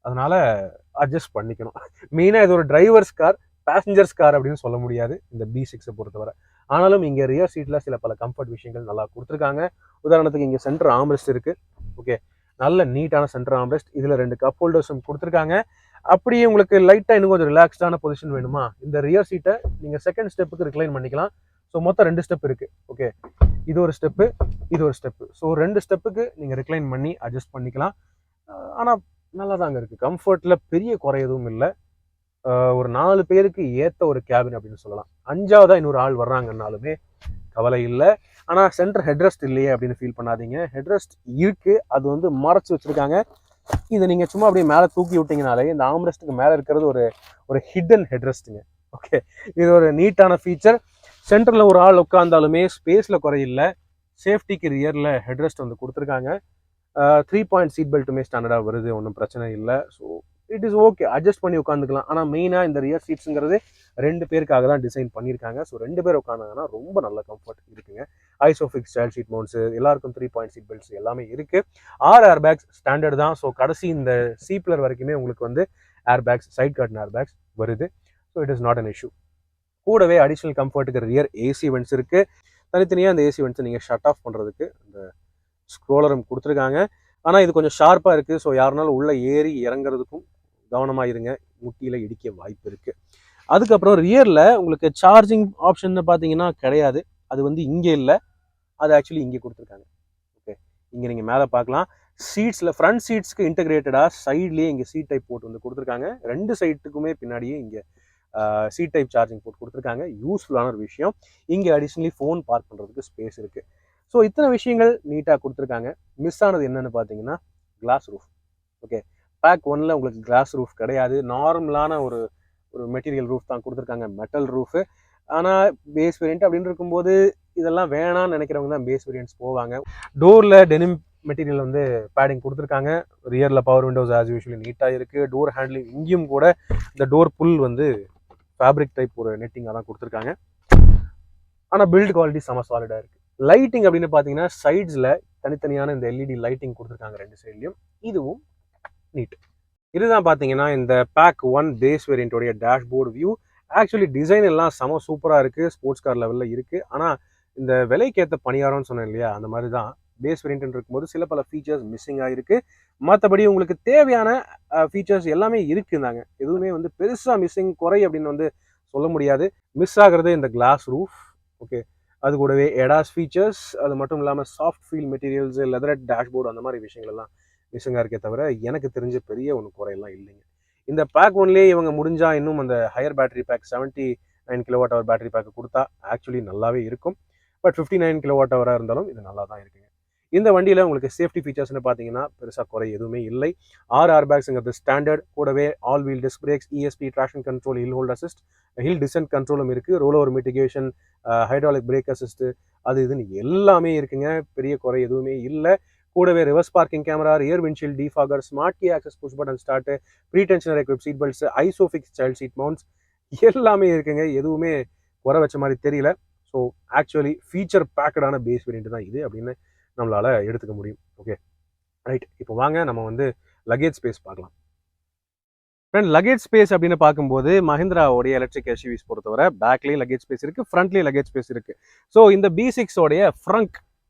Speaker 1: அதனால் அட்ஜஸ்ட் பண்ணிக்கணும். மெயினாக இது ஒரு டிரைவர்ஸ் கார், பேசஞ்சர்ஸ் கார் அப்படின்னு சொல்ல முடியாது இந்த B6 பொறுத்தவரை. ஆனாலும் இங்கே ரியர் சீட்டில் சில பல கம்ஃபர்ட் விஷயங்கள் நல்லா கொடுத்துருக்காங்க. உதாரணத்துக்கு இங்கே சென்டர் ஆம்ரெஸ்ட் இருக்குது. ஓகே, நல்ல நீட்டான சென்டர் ஆம்ரெஸ்ட். இதில் 2 கப் ஹோல்டர்ஸும் கொடுத்துருக்காங்க. அப்படியே உங்களுக்கு லைட்டாக இன்னும் கொஞ்சம் ரிலாக்ஸ்டான பொசிஷன் வேணுமா, இந்த ரியர் சீட்டை நீங்கள் செகண்ட் ஸ்டெப்புக்கு ரிக்ளைன் பண்ணிக்கலாம். ஸோ மொத்தம் 2 ஸ்டெப் இருக்குது. ஓகே, இது ஒரு ஸ்டெப்பு, இது ஒரு ஸ்டெப்பு. ஸோ 2 ஸ்டெப்புக்கு நீங்கள் ரிக்ளைன் பண்ணி அட்ஜஸ்ட் பண்ணிக்கலாம். ஆனால் நல்லா தாங்க இருக்குது. கம்ஃபர்ட்டில் பெரிய குறை எதுவும் இல்லை. ஒரு 4 பேருக்கு ஏற்ற ஒரு கேபின் அப்படின்னு சொல்லலாம். 5ஆவதாக இன்னொரு ஆள் வர்றாங்கன்னாலுமே கவலை இல்லை. ஆனால் சென்டர் ஹெட்ரெஸ்ட் இல்லையே அப்படின்னு ஃபீல் பண்ணாதீங்க. ஹெட்ரெஸ்ட் இருக்குது, அது வந்து மறைச்சி வச்சுருக்காங்க. இதை நீங்கள் சும்மா அப்படியே மேலே தூக்கி விட்டிங்கனாலே இந்த ஆம்ரெஸ்ட்டுக்கு மேலே இருக்கிறது ஒரு ஹிடன் ஹெட்ரெஸ்ட்டுங்க. ஓகே, இது ஒரு நீட்டான ஃபீச்சர். சென்டரில் ஒரு ஆள் உட்காந்தாலுமே ஸ்பேஸில் குறையில்லை. சேஃப்டிக்கு ரியரில் ஹெட்ரெஸ்ட் வந்து கொடுத்துருக்காங்க. 3 பாயிண்ட் சீட் பெல்ட்டுமே ஸ்டாண்டர்டாக வருது, ஒன்றும் பிரச்சனை இல்லை. So it is okay, adjust பண்ணி உட்காந்துக்கலாம். ஆனால் மெயினாக இந்த ரியர் சீட்ஸுங்கிறது 2 பேருக்காக தான் டிசைன் பண்ணியிருக்காங்க. ஸோ 2 பேர் உட்காந்தாங்கன்னா ரொம்ப நல்ல கம்ஃபர்ட் இருக்குங்க. ஐசோஃபிக்ஸ் சைல்ட் சீட் மவுண்ட்ஸு, எல்லாருக்கும் 3 பாயிண்ட் சீட் பெல்ட்ஸ் எல்லாமே இருக்குது. 6 ஏர் பேக்ஸ் ஸ்டாண்டர்ட் தான். ஸோ கடைசி இந்த சீப்லர் வரைக்குமே உங்களுக்கு வந்து airbags, side curtain airbags வருது. So it is not an issue. கூடவே அடிஷ்னல் கம்ஃபர்ட்டுக்கு ரியர் ஏசி வென்ட்ஸ் இருக்குது. தனித்தனியாக அந்த ஏசி வென்ட்ஸை நீங்கள் ஷட் ஆஃப் பண்ணுறதுக்கு இந்த ஸ்க்ரோலரும் கொடுத்துருக்காங்க. ஆனால் இது கொஞ்சம் ஷார்ப்பாக இருக்குது. ஸோ யாருனாலும் உள்ளே ஏறி இறங்குறதுக்கும் கவனமாக இருங்க, முட்டியில் இடிக்க வாய்ப்பு இருக்குது. அதுக்கப்புறம் ரியரில் உங்களுக்கு சார்ஜிங் ஆப்ஷன் பார்த்தீங்கன்னா கிடையாது. அது வந்து இங்கே இல்லை, அது ஆக்சுவலி இங்கே கொடுத்துருக்காங்க. ஓகே, இங்கே நீங்கள் மேலே பார்க்கலாம். சீட்ஸில் ஃப்ரண்ட் சீட்ஸ்க்கு இன்டகிரேட்டடாக சைட்லேயே இங்கே சீட் டைப் போட்டு வந்து கொடுத்துருக்காங்க. 2 சைட்டுக்குமே பின்னாடியே இங்கே சீட் டைப் சார்ஜிங் போட்டு கொடுத்துருக்காங்க. யூஸ்ஃபுல்லான ஒரு விஷயம். இங்கே அடிஷ்னலி ஃபோன் பார்க் பண்ணுறதுக்கு ஸ்பேஸ் இருக்குது. ஸோ இத்தனை விஷயங்கள் நீட்டாக கொடுத்துருக்காங்க. மிஸ் ஆனது என்னென்னு பார்த்தீங்கன்னா கிளாஸ் ரூஃப். ஓகே, பேக் 1ல் உங்களுக்கு கிளாஸ் ரூஃப் கிடையாது. நார்மலான ஒரு மெட்டீரியல் ரூஃப் தான் கொடுத்துருக்காங்க, மெட்டல் ரூஃபு. ஆனால் பேஸ் வேரியன்ட் அப்படின்னு இருக்கும்போது இதெல்லாம் வேணான்னு நினைக்கிறவங்க தான் பேஸ் வேரியன்ட்ஸ் போவாங்க. டோரில் டெனிம் மெட்டீரியல் வந்து பேடிங் கொடுத்துருக்காங்க. ரியரில் பவர் விண்டோஸ் ஆஸ் யூஷுவலி நீட்டாக இருக்குது. டோர் ஹேண்ட்லிங் இங்கேயும் கூட இந்த டோர் புல் வந்து ஃபேப்ரிக் டைப் ஒரு நெட்டிங்காக தான் கொடுத்துருக்காங்க. ஆனால் பில்ட் குவாலிட்டி செம சாலிடாக இருக்குது. லைட்டிங் அப்படின்னு பார்த்தீங்கன்னா சைட்ஸில் தனித்தனியான இந்த எல்இடி லைட்டிங் கொடுத்துருக்காங்க 2 சைட்லையும். இதுவும் நீட். இதுதான் பார்த்தீங்கன்னா இந்த பேக் 1 பேஸ் வேரியன்ட்டோடைய டேஷ்போர்டு வியூ. ஆக்சுவலி டிசைன் எல்லாம் செம சூப்பராக இருக்குது, ஸ்போர்ட்ஸ் கார் லெவலில் இருக்குது. ஆனால் இந்த விலைக்கேற்ற பணியாரம்னு சொன்னேன் இல்லையா, அந்த மாதிரி தான் பேஸ் வேரியன்ட் இருக்கும்போது சில பல ஃபீச்சர்ஸ் மிஸ்ஸிங் ஆகிருக்கு. மற்றபடி உங்களுக்கு தேவையான ஃபீச்சர்ஸ் எல்லாமே இருக்குதாங்க. எதுவுமே வந்து பெருசாக மிஸ்ஸிங் குறை அப்படின்னு வந்து சொல்ல முடியாது. மிஸ் ஆகிறது இந்த கிளாஸ் ரூஃப். ஓகே, அது கூடவே எடாஸ் ஃபீச்சர்ஸ், அது மட்டும் இல்லாமல் soft feel materials, leatherette dashboard, அந்த மாதிரி விஷயங்கள் எல்லாம் மிஸ்ஸிங்காக இருக்கே தவிர எனக்கு தெரிஞ்ச பெரிய ஒன்று குறையெல்லாம் இல்லைங்க. இந்த பேக் 1லேயே இவங்க முடிஞ்சா இன்னும் அந்த higher battery pack 79 kWh battery pack கொடுத்தா ஆக்சுவலி நல்லாவே இருக்கும். பட் 59 kWh இருந்தாலும் இது நல்லா தான் இருக்குங்க. இந்த வண்டியில் உங்களுக்கு சேஃப்டி ஃபீச்சர்ஸ்னு பார்த்தீங்கன்னா பெருசாக குறை எதுவுமே இல்லை. 6 ஏர் பேக்ஸுங்கிறது ஸ்டாண்டர்ட். கூடவே all wheel disc brakes, ESP traction control, hill hold assist, hill descent கண்ட்ரோலும் இருக்குது. Roll over mitigation, hydraulic brake assist, அது இதுன்னு எல்லாமே இருக்குங்க. பெரிய குறை எதுவுமே இல்லை. கூடவே reverse parking camera, rear windshield defogger, smart key access push button start, pre tensioner equip seat belts, isofix child seat mounts, எல்லாமே இருக்குங்க, எதுவுமே குறை வச்ச மாதிரி தெரியல. ஸோ ஆக்சுவலி ஃபீச்சர் பேக்கடான பேஸ் வேரியண்ட் தான் இது அப்படின்னு நம்மளால எடுத்துக்க முடியும். ஓகே ரைட், இப்போ வாங்க நம்ம வந்து லக்கேஜ் ஸ்பேஸ் பார்க்கலாம். ஃப்ரெண்ட், லக்கேஜ் ஸ்பேஸ் அப்படின்னு பார்க்கும்போது மஹிந்திராவோடைய எலக்ட்ரிக் எஸ்யூவிஸ் பொறுத்தவரை பேக்லேயும் லக்கேஜ் ஸ்பேஸ் இருக்குது, ஃப்ரண்ட்லேயும் லக்கேஜ் ஸ்பேஸ் இருக்குது. ஸோ இந்த B6 உடைய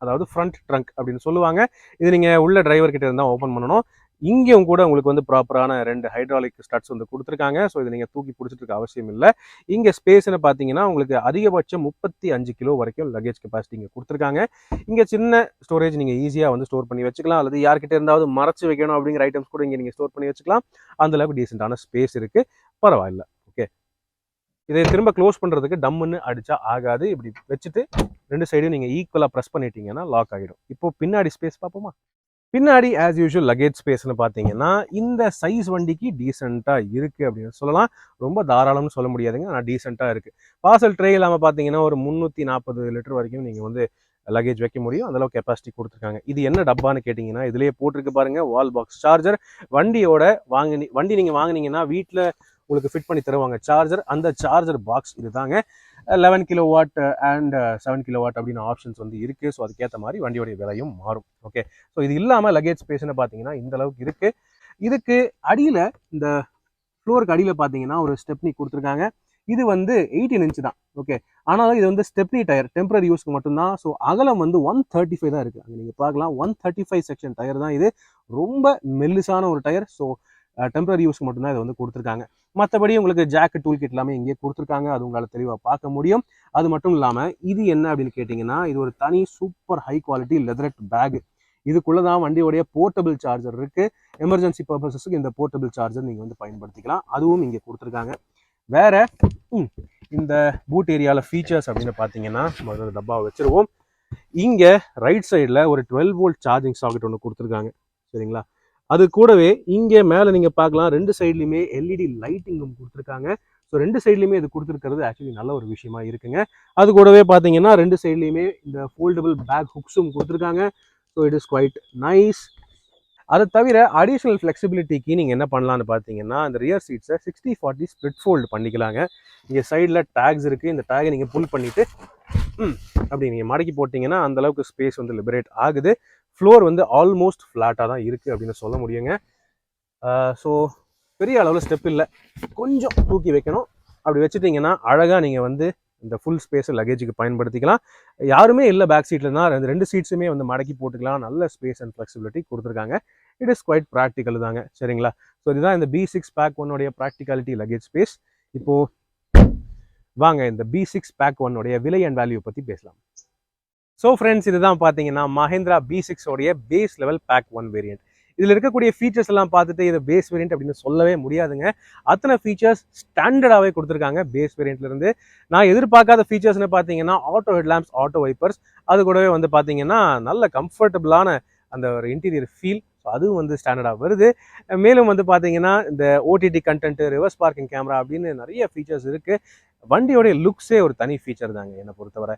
Speaker 1: அதாவது ஃப்ரண்ட் ட்ரங்க் அப்படின்னு சொல்லுவாங்க. இது நீங்கள் உள்ள டிரைவர் கிட்ட இருந்தால் ஓப்பன் பண்ணணும். இங்கேயும் கூட உங்களுக்கு வந்து ப்ராப்பரான 2 ஹைட்ராலிக் ஸ்டட்ஸ் வந்து கொடுத்துருக்காங்க. ஸோ இதை நீங்கள் தூக்கி பிடிச்சிட்டு இருக்க அவசியம் இல்லை. இங்கே ஸ்பேஸ்ன்னு பார்த்தீங்கன்னா உங்களுக்கு அதிகபட்சம் 35 கிலோ வரைக்கும் லக்கேஜ் கெப்பாசிட்டி இங்கே கொடுத்துருக்காங்க. இங்கே சின்ன ஸ்டோரேஜ் நீங்கள் ஈஸியாக வந்து ஸ்டோர் பண்ணி வச்சுக்கலாம், அல்லது யார்கிட்ட இருந்தாவது மறைச்சு வைக்கணும் அப்படிங்கிற ஐட்டம்ஸ் கூட இங்கே நீங்கள் ஸ்டோர் பண்ணி வச்சுக்கலாம். அந்தளவுக்கு டீசெண்டான ஸ்பேஸ் இருக்குது, பரவாயில்ல. ஓகே, இதை திரும்ப க்ளோஸ் பண்ணுறதுக்கு டம்முன்னு அடிச்சா ஆகாது. இப்படி வச்சுட்டு 2 சைடும் நீங்கள் ஈக்குவலாக ப்ரெஸ் பண்ணிட்டீங்கன்னா லாக் ஆகிடும். இப்போ பின்னாடி ஸ்பேஸ் பார்ப்போமா? பின்னாடி ஆஸ் யூஷுவல் லக்கேஜ் ஸ்பேஸ்னு பார்த்தீங்கன்னா இந்த சைஸ் வண்டிக்கு டீசெண்டாக இருக்குது அப்படின்னு சொல்லலாம். ரொம்ப தாராளம்னு சொல்ல முடியாதுங்க, ஆனால் டீசெண்டாக இருக்குது. பார்சல் ட்ரே இல்லாமல் பார்த்தீங்கன்னா ஒரு 340 லிட்டர் வரைக்கும் நீங்கள் வந்து லக்கேஜ் வைக்க முடியும், அந்தளவுக்கு கெப்பாசிட்டி கொடுத்துருக்காங்க. இது என்ன டப்பான்னு கேட்டிங்கன்னா இதுலேயே போட்டிருக்கு பாருங்கள், வால் பாக்ஸ் சார்ஜர். வண்டியோட வண்டி நீங்கள் வாங்கினீங்கன்னா வீட்டில் உங்களுக்கு ஃபிட் பண்ணி தருவாங்க சார்ஜர். அந்த சார்ஜர் பாக்ஸ் இது தாங்க. 11 கிலோவாட் அண்ட் 7 கிலோவாட் அப்படின்னு ஆப்ஷன்ஸ் வந்து இருக்குது. ஸோ அதுக்கேற்ற மாதிரி வண்டியோடைய விலையும் மாறும். ஓகே, ஸோ இது இல்லாமல் லக்கேஜ் ஸ்பேஸ்ன்னு பார்த்தீங்கன்னா இந்த அளவுக்கு இருக்குது. இதுக்கு அடியில், இந்த ஃப்ளோருக்கு அடியில் பார்த்தீங்கன்னா ஒரு ஸ்டெப்னி கொடுத்துருக்காங்க. இது வந்து 18 இன்ச் தான். ஓகே, ஆனாலும் இது வந்து ஸ்டெப்னி டயர், டெம்பரரி யூஸ்க்கு மட்டும்தான். ஸோ அகலம் வந்து 135 தான் இருக்குது. அங்கே நீங்கள் பார்க்கலாம் 135 செக்ஷன் டயர் தான் இது. ரொம்ப மெல்லிசான ஒரு டயர். ஸோ டெம்பரரி யூஸ்க்கு மட்டும்தான் இதை வந்து கொடுத்துருக்காங்க. மற்றபடி உங்களுக்கு ஜாக்கு டூல் கிட் எல்லாமே இங்கே கொடுத்துருக்காங்க, அது உங்களால் தெளிவாக பார்க்க முடியும். அது மட்டும் இல்லாமல் இது என்ன அப்படின்னு கேட்டிங்கன்னா இது ஒரு தனி super high quality leatherette bag. இதுக்குள்ளே தான் வண்டியோடைய போர்ட்டபிள் சார்ஜர் இருக்குது. எமர்ஜென்சி பர்பஸஸுக்கு இந்த போர்ட்டபிள் சார்ஜர் நீங்கள் வந்து பயன்படுத்திக்கலாம், அதுவும் இங்கே கொடுத்துருக்காங்க. வேற இந்த பூட் ஏரியாவில் ஃபீச்சர்ஸ் அப்படின்னு பார்த்தீங்கன்னா முதல்ல டப்பாவை வச்சுருவோம். இங்கே ரைட் சைடில் ஒரு 12 வோல்ட் சார்ஜிங் சாக்கெட் ஒன்று கொடுத்துருக்காங்க, சரிங்களா? அது கூடவே இங்கே மேலே நீங்கள் பார்க்கலாம் 2 சைட்லையுமே எல்இடி லைட்டிங்கும் கொடுத்துருக்காங்க. ஸோ 2 சைட்லையுமே இது கொடுத்துருக்கிறது ஆக்சுவலி நல்ல ஒரு விஷயமா இருக்குங்க. அது கூடவே பார்த்தீங்கன்னா 2 சைட்லையுமே இந்த ஃபோல்டபுள் பேக் ஹுக்ஸும் கொடுத்துருக்காங்க. So it is quite nice. அதை தவிர அடிஷ்னல் ஃப்ளெக்சிபிலிட்டிக்கு நீங்கள் என்ன பண்ணலான்னு பார்த்தீங்கன்னா இந்த ரியர் சீட்ஸை 60/40 ஸ்ப்ளிட் ஃபோல்டு பண்ணிக்கலாங்க. இங்கே சைடில் டேக்ஸ் இருக்குது, இந்த டேகை நீங்கள் புல் பண்ணிவிட்டு அப்படி நீங்கள் மடக்கி போட்டிங்கன்னா அந்தளவுக்கு ஸ்பேஸ் வந்து லிபரேட் ஆகுது. ஃப்ளோர் வந்து ஆல்மோஸ்ட் ஃப்ளாட்டாக தான் இருக்குது அப்படின்னு சொல்ல முடியுங்க. ஸோ பெரிய அளவில் ஸ்டெப் இல்லை, கொஞ்சம் தூக்கி வைக்கணும். அப்படி வச்சுட்டிங்கன்னா அழகாக நீங்கள் வந்து இந்த ஃபுல் ஸ்பேஸை லக்கேஜுக்கு பயன்படுத்திக்கலாம். யாருமே இல்லை பேக் சீட்லனா 2 சீட்ஸுமே வந்து மடக்கி போட்டுக்கலாம். நல்ல ஸ்பேஸ் அண்ட் ஃப்ளெக்சிபிலிட்டி கொடுத்துருக்காங்க. இட் இஸ் குவைட் ப்ராக்டிக்கல் தாங்க, சரிங்களா? ஸோ இதுதான் இந்த B6 pack 1 practicality luggage space. இப்போது வாங்க இந்த B6 பேக் 1 விலை அண்ட் வேல்யூ பற்றி பேசலாம். ஸோ ஃப்ரெண்ட்ஸ், இதுதான் பார்த்தீங்கன்னா Mahindra B6 base level pack 1 variant. இதில் இருக்கக்கூடிய ஃபீச்சர்ஸ் எல்லாம் பார்த்துட்டு இது பேஸ் வேரியன்ட் அப்படின்னு சொல்லவே முடியாதுங்க. அத்தனை ஃபீச்சர்ஸ் ஸ்டாண்டர்டாகவே கொடுத்துருக்காங்க பேஸ் வேரியன்ட்லேருந்து. நான் எதிர்பார்க்காத ஃபீச்சர்ஸ்னு பார்த்தீங்கன்னா ஆட்டோ ஹெட்லாம்ப்ஸ், ஆட்டோ வைப்பர்ஸ், அது கூடவே வந்து பார்த்தீங்கன்னா நல்ல கம்ஃபர்டபுளான அந்த ஒரு இன்டீரியர் ஃபீல், ஸோ அதுவும் வந்து ஸ்டாண்டர்டாக வருது. மேலும் வந்து பார்த்தீங்கன்னா இந்த OTT content, reverse parking camera அப்படின்னு நிறைய ஃபீச்சர்ஸ் இருக்குது. வண்டியோடைய லுக்ஸே ஒரு தனி ஃபீச்சர் தாங்க என்னை பொறுத்தவரை.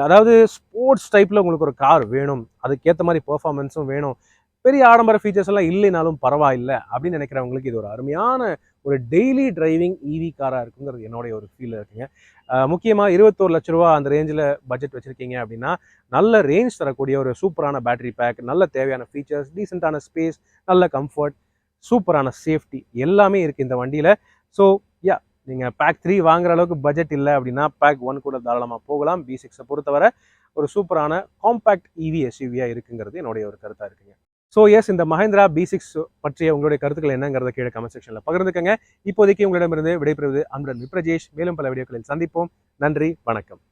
Speaker 1: அதாவது ஸ்போர்ட்ஸ் டைப்பில் உங்களுக்கு ஒரு கார் வேணும், அதுக்கேற்ற மாதிரி பெர்ஃபார்மன்ஸும் வேணும், பெரிய ஆடம்பர ஃபீச்சர்ஸ் எல்லாம் இல்லைனாலும் பரவாயில்லை அப்படின்னு நினைக்கிறவங்களுக்கு இது ஒரு அருமையான ஒரு டெய்லி டிரைவிங் இவி காராக இருக்குங்கிறது என்னுடைய ஒரு ஃபீல் இருக்குங்க. முக்கியமாக 21 லட்ச ரூபா அந்த ரேஞ்சில் பட்ஜெட் வச்சுருக்கீங்க அப்படின்னா நல்ல ரேஞ்ச் தரக்கூடிய ஒரு சூப்பரான பேட்டரி பேக், நல்ல தேவையான ஃபீச்சர்ஸ், டீசெண்டான ஸ்பேஸ், நல்ல கம்ஃபர்ட், சூப்பரான சேஃப்டி எல்லாமே இருக்குது இந்த வண்டியில். ஸோ நீங்கள் பேக் 3 வாங்குற அளவுக்கு பட்ஜெட் இல்லை அப்படின்னா பேக் 1 கூட தாராளமாக போகலாம். B6 பொறுத்தவரை ஒரு சூப்பரான காம்பேக்ட் இவி எஸ்யூவியாக இருக்குங்கிறது என்னுடைய ஒரு கருத்தாக இருக்குங்க. ஸோ எஸ், இந்த மஹிந்திரா B6 பற்றிய உங்களுடைய கருத்துக்கள் என்னங்கிறத கீழே கமெண்ட் செக்ஷனில் பகிர்ந்துக்கங்க. இப்போதைக்கு உங்களிடமிருந்து விடைபெறுவது அன்புடன் விப்ரஜேஷ். மேலும் பல வீடியோக்களில் சந்திப்போம். நன்றி, வணக்கம்.